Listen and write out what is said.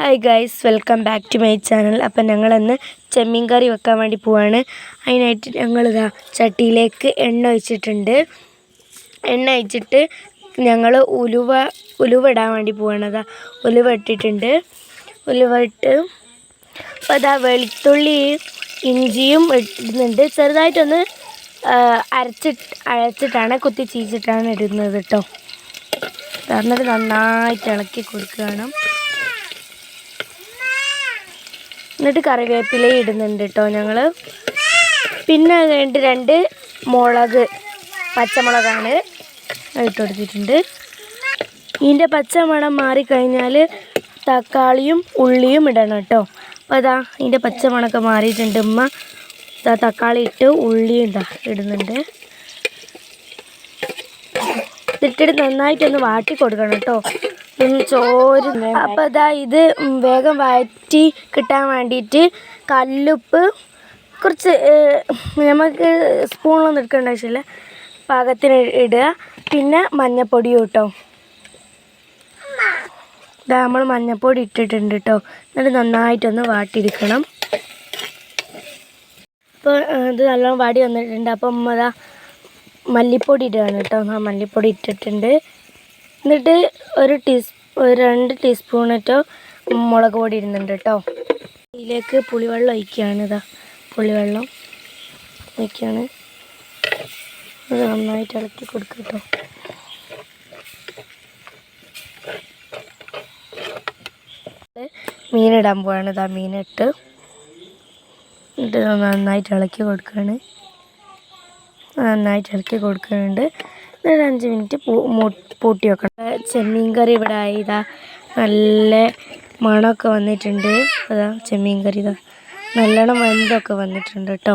Hi guys, welcome back to my channel. അപ്പം ഞങ്ങളിന്ന് ചെമ്മീൻ കറി വെക്കാൻ വേണ്ടി പോവാണ്. അതിനായിട്ട് ഞങ്ങളിതാ ചട്ടിയിലേക്ക് എണ്ണ ഒഴിച്ചിട്ടുണ്ട്. എണ്ണ ഒഴിച്ചിട്ട് ഞങ്ങൾ ഉലുവ ഇടാൻ വേണ്ടി പോവാണ്. അതാ ഉലുവ ഇട്ടിട്ടുണ്ട്. ഉലുവ ഇട്ട് അപ്പോൾ അതാ വെളുത്തുള്ളി ഇഞ്ചിയും ഇടുന്നുണ്ട്. ചെറുതായിട്ടൊന്ന് അരച്ചിട്ടാണ് കുത്തി ചീച്ചിട്ടാണ് ഇടുന്നത് കേട്ടോ. എന്നിട്ട് നന്നായിട്ട് ഇളക്കി കൊടുക്കുകയാണ്. എന്നിട്ട് കറിവേപ്പില ഇടുന്നുണ്ട് കേട്ടോ ഞങ്ങൾ. പിന്നെ രണ്ട് പച്ചമുളകാണ് ഇട്ട് കൊടുത്തിട്ടുണ്ട്. ഇതിൻ്റെ പച്ചമണം മാറിക്കഴിഞ്ഞാൽ തക്കാളിയും ഉള്ളിയും ഇടണം കേട്ടോ. അപ്പോൾ അതാ ഇതിൻ്റെ പച്ചമണമൊക്കെ മാറിയിട്ടുണ്ട്. ഉമ്മ തക്കാളി ഇട്ട് ഉള്ളിയും ഇടുന്നുണ്ട്. ഇട്ടിട്ട് നന്നായിട്ടൊന്ന് വാട്ടി കൊടുക്കണം കേട്ടോ. അപ്പോൾ അതാ ഇത് വേഗം വഴറ്റി കിട്ടാൻ വേണ്ടിയിട്ട് കല്ലുപ്പ് കുറച്ച് നമുക്ക് സ്പൂണൊന്നും എടുക്കേണ്ട ആവശ്യമില്ല, പാകത്തിന് ഇടുക. പിന്നെ മഞ്ഞൾപ്പൊടിയും കേട്ടോ. ഇതാ നമ്മൾ മഞ്ഞൾപ്പൊടി ഇട്ടിട്ടുണ്ട് കേട്ടോ. എന്നിട്ട് നന്നായിട്ടൊന്ന് വാട്ടിയെടുക്കണം. അപ്പോൾ ഇത് നല്ലോണം വാടി വന്നിട്ടുണ്ട്. അപ്പം അതാ മല്ലിപ്പൊടി ഇടുകയാണ് കേട്ടോ. മല്ലിപ്പൊടി ഇട്ടിട്ടുണ്ട്. എന്നിട്ട് ഒരു 2 ടീസ്പൂണേറ്റോ മുളക് പൊടി ഇടുന്നുണ്ട് കേട്ടോ. ഇതിലേക്ക് പുളിവെള്ളം ഒഴിക്കുകയാണ്. ഇതാ പുളിവെള്ളം ഒഴിക്കുകയാണ്. അത് നന്നായിട്ട് ഇളക്കി കൊടുക്കുക കേട്ടോ. മീനിടാൻ പോവാണ്. ഇതാ മീനിട്ട് നന്നായിട്ട് ഇളക്കി കൊടുക്കുകയാണ്. നന്നായിട്ട് ഇളക്കി കൊടുക്കുന്നുണ്ട്. ഒരു 5 മിനിറ്റ് പൂട്ടി വെക്കണം. ചെമ്മീൻ കറി ഇവിടെ ആയിതാ നല്ല മണമൊക്കെ വന്നിട്ടുണ്ട്. അതാ ചെമ്മീൻ കറി ഇതാ നല്ലോണം വെന്തൊക്കെ വന്നിട്ടുണ്ട് കേട്ടോ.